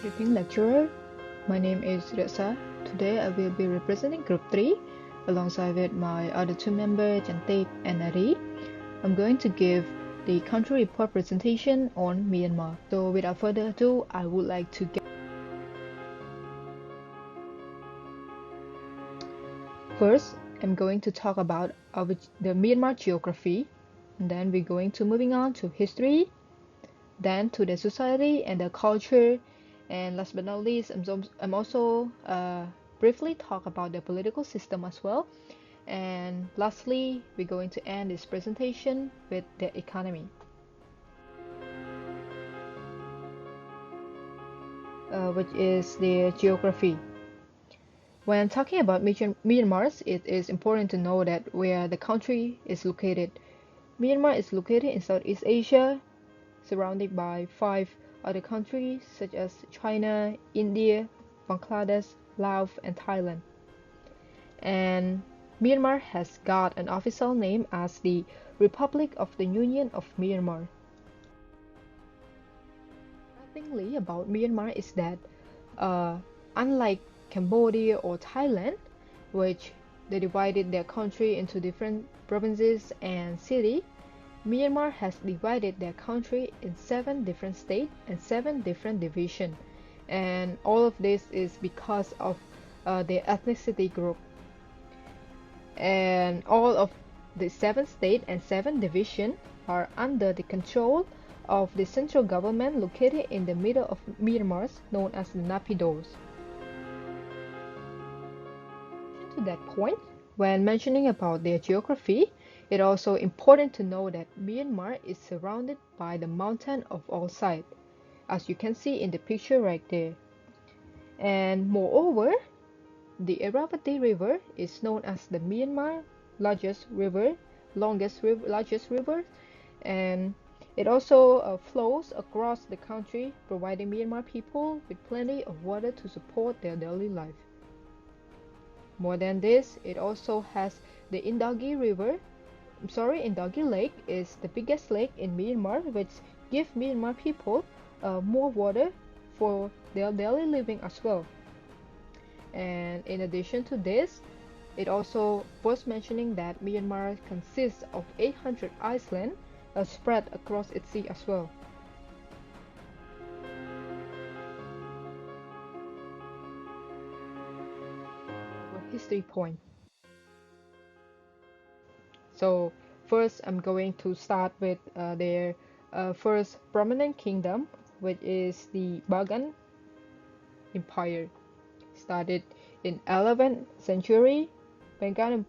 Good evening, lecturer. My name is Reza. Today I will be representing Group 3 alongside with my other two members, Jantape and Ari. I'm going to give the country report presentation on Myanmar. So without further ado, I would like to get... First, I'm going to talk about the Myanmar geography, and then we're going to moving on to history, then to the society and the culture, and last but not least, I'm also briefly talk about the political system as well. And lastly, we're going to end this presentation with the economy. Which is the geography. When talking about Myanmar, it is important to know that where the country is located. Myanmar is located in Southeast Asia, surrounded by 5 other countries such as China, India, Bangladesh, Laos, and Thailand. And Myanmar has got an official name as the Republic of the Union of Myanmar. Interestingly about Myanmar is that unlike Cambodia or Thailand, which they divided their country into different provinces and cities, Myanmar has divided their country in 7 different states and 7 different divisions, and all of this is because of their ethnicity group. And all of the 7 states and 7 divisions are under the control of the central government located in the middle of Myanmar, known as the Naypyidaws. To that point, when mentioning about their geography, it's also important to know that Myanmar is surrounded by the mountain of all sides, as you can see in the picture right there. And moreover, the Irrawaddy River is known as the Myanmar largest river, largest river, and it also flows across the country, providing Myanmar people with plenty of water to support their daily life. More than this, it also has the Indagi Lake is the biggest lake in Myanmar, which gives Myanmar people more water for their daily living as well. And in addition to this, it also was mentioning that Myanmar consists of 800 islands spread across its sea as well. History point. So first I'm going to start with their first prominent kingdom, which is the Bagan Empire. Started in 11th century, Bengal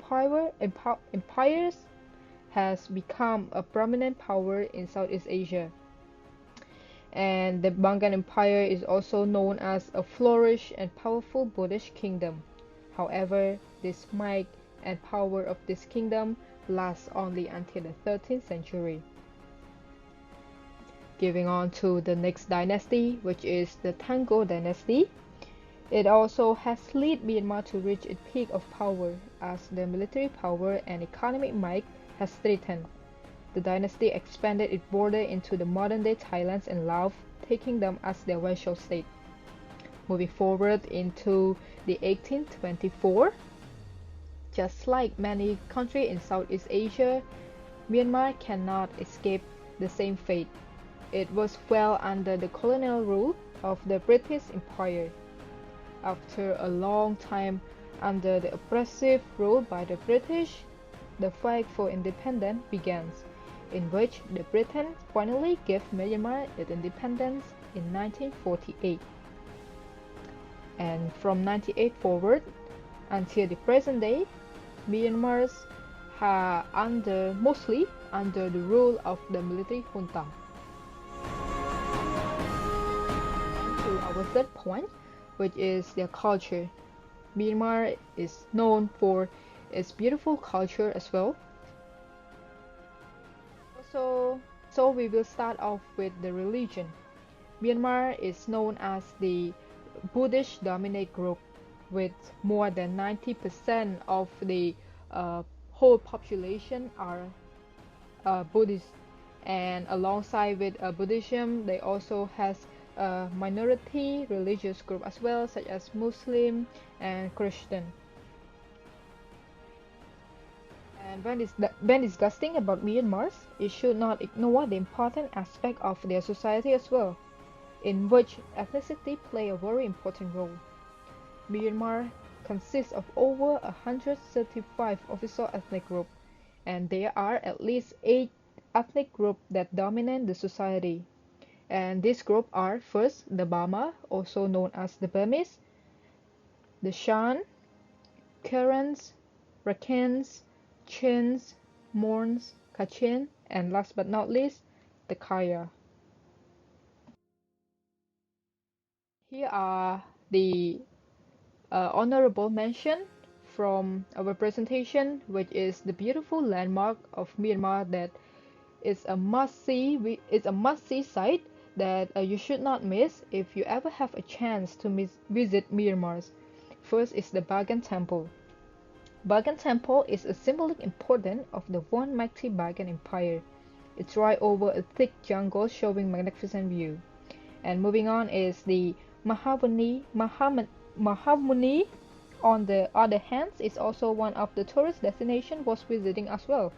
empires has become a prominent power in Southeast Asia. And the Bengal Empire is also known as a flourish and powerful Buddhist kingdom. However, this might and power of this kingdom lasts only until the 13th century. Giving on to the next dynasty, which is the Tango dynasty. It also has led Myanmar to reach its peak of power as the military power and economic might has strengthened. The dynasty expanded its border into the modern-day Thailand and Laos, taking them as their vassal state. Moving forward into the 1824, just like many countries in Southeast Asia, Myanmar cannot escape the same fate. It was well under the colonial rule of the British Empire. After a long time under the oppressive rule by the British, the fight for independence begins, in which the Britain finally gave Myanmar its independence in 1948. And from 1998 forward until the present day, Myanmar are mostly under the rule of the military junta. To our third point, which is their culture. Myanmar is known for its beautiful culture as well. So we will start off with the religion. Myanmar is known as the Buddhist dominant group, with more than 90% of the whole population are Buddhist. And alongside with Buddhism, they also has minority religious group as well, such as Muslim and Christian. And when discussing about Myanmar, it should not ignore the important aspect of their society as well, in which ethnicity play a very important role. Myanmar consists of over 135 official ethnic groups, and there are at least 8 ethnic groups that dominate the society. And these groups are first the Bama, also known as the Burmese, the Shan, Karens, Rakhines, Chins, Morns, Kachin, and last but not least, the Kaya. Here are the honorable mention from our presentation, which is the beautiful landmark of Myanmar that is a must-see. It's a must-see site that you should not miss if you ever have a chance to visit Myanmar. First is the Bagan Temple. Bagan Temple is a symbolic importance of the one mighty Bagan Empire. It's right over a thick jungle showing magnificent view. And moving on is the Mahamuni. On the other hand, is also one of the tourist destinations worth visiting as well.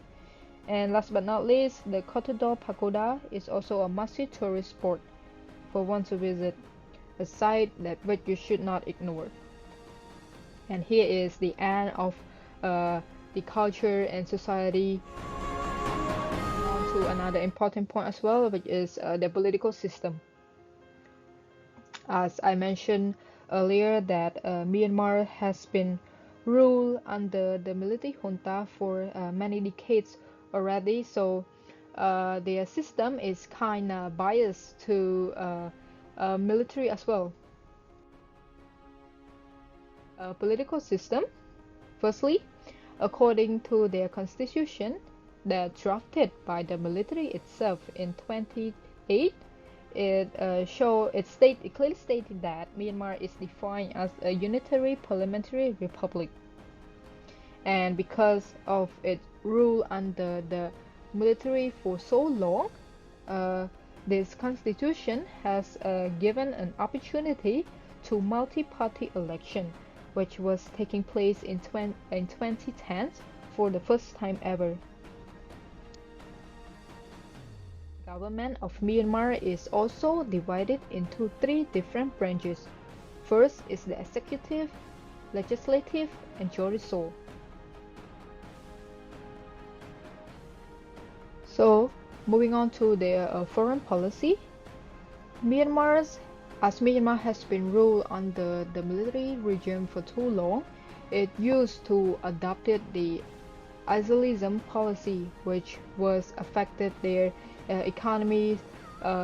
And last but not least, the Kotodor Pagoda is also a must-see tourist spot for one to visit, a site that which you should not ignore. And here is the end of the culture and society. On to another important point as well, which is the political system. As I mentioned earlier, that Myanmar has been ruled under the military junta for many decades already, so their system is kind of biased to military as well. Political system. Firstly, according to their constitution, that drafted by the military itself in 2008, it clearly stated that Myanmar is defined as a unitary parliamentary republic, and because of its rule under the military for so long, this constitution has given an opportunity to multi-party election, which was taking place in 2010 for the first time ever. Government of Myanmar is also divided into 3 different branches. First is the executive, legislative, and judicial. So, moving on to their foreign policy, as Myanmar has been ruled under the military regime for too long, it used to adopted the isolationism policy, which was affected their economy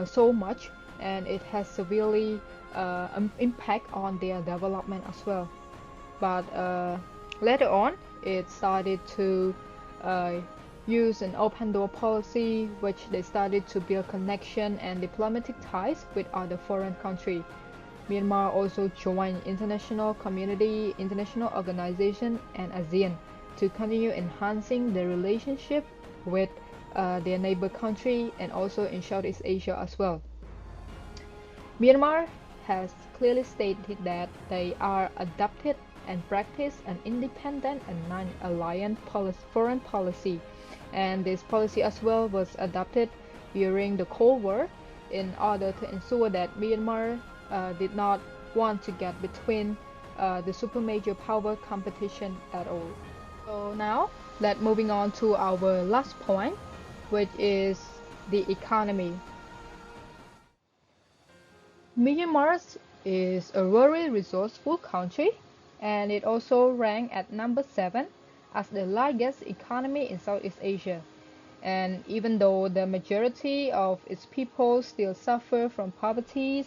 so much, and it has severely impact on their development as well. But later on, it started to use an open door policy, which they started to build connection and diplomatic ties with other foreign countries. Myanmar also joined international community, international organization, and ASEAN to continue enhancing the relationship with their neighbor country and also in Southeast Asia as well. Myanmar has clearly stated that they are adopted and practice an independent and non-aligned foreign policy, and this policy as well was adopted during the Cold War in order to ensure that Myanmar did not want to get between the super major power competition at all. So now let's moving on to our last point, which is the economy. Myanmar is a very resourceful country, and it also ranked at number 7 as the largest economy in Southeast Asia. And even though the majority of its people still suffer from poverty,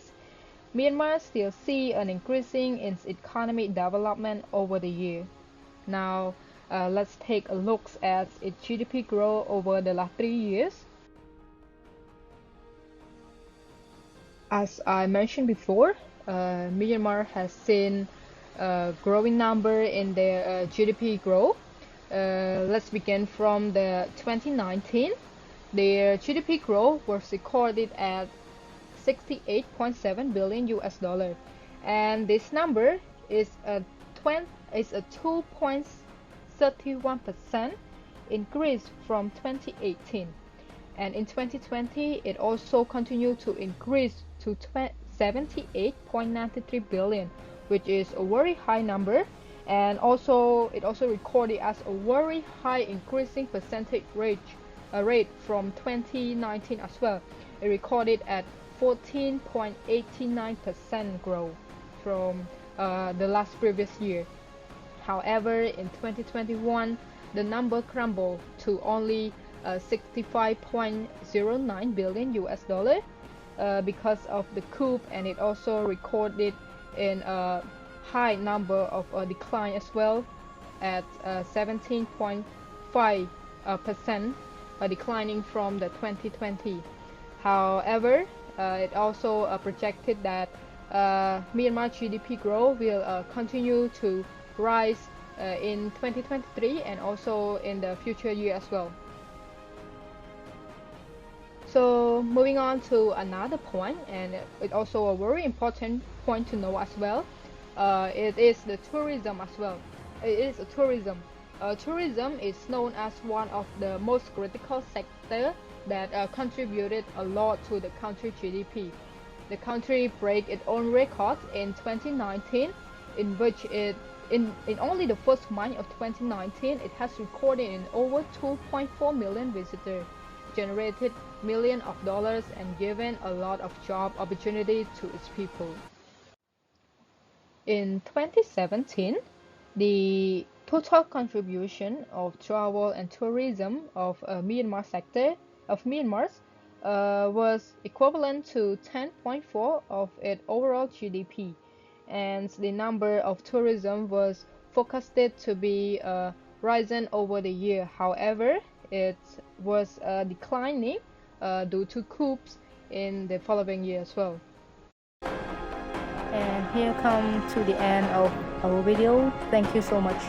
Myanmar still see an increasing in its economic development over the year. Now, let's take a look at its GDP growth over the last 3 years. As I mentioned before, Myanmar has seen a growing number in their GDP growth. Let's begin from the 2019. Their GDP growth was recorded at 68.7 billion US dollar, and this number is a 2.31% increase from 2018. And in 2020 it also continued to increase to 78.93 billion, which is a very high number, and also it also recorded as a very high increasing percentage rate from 2019 as well. It recorded at 14.89% growth from the last previous year. However, in 2021 the number crumbled to only 65.09 billion US dollar because of the coup, and it also recorded in a high number of a decline as well at 17.5% declining from the 2020. However, it also projected that Myanmar GDP growth will continue to rise in 2023 and also in the future year as well. So moving on to another point, and it also a very important point to know as well. It is the tourism as well. It is a tourism. Tourism is known as one of the most critical sector that contributed a lot to the country GDP. The country break its own records in 2019, in which in only the first month of 2019 it has recorded in over 2.4 million visitors, generated millions of dollars, and given a lot of job opportunities to its people. In 2017, the total contribution of travel and tourism of Myanmar's was equivalent to 10.4% of its overall GDP, and the number of tourism was forecasted to be rising over the year. However, it was declining due to coups in the following year as well. And here come to the end of our video. Thank you so much.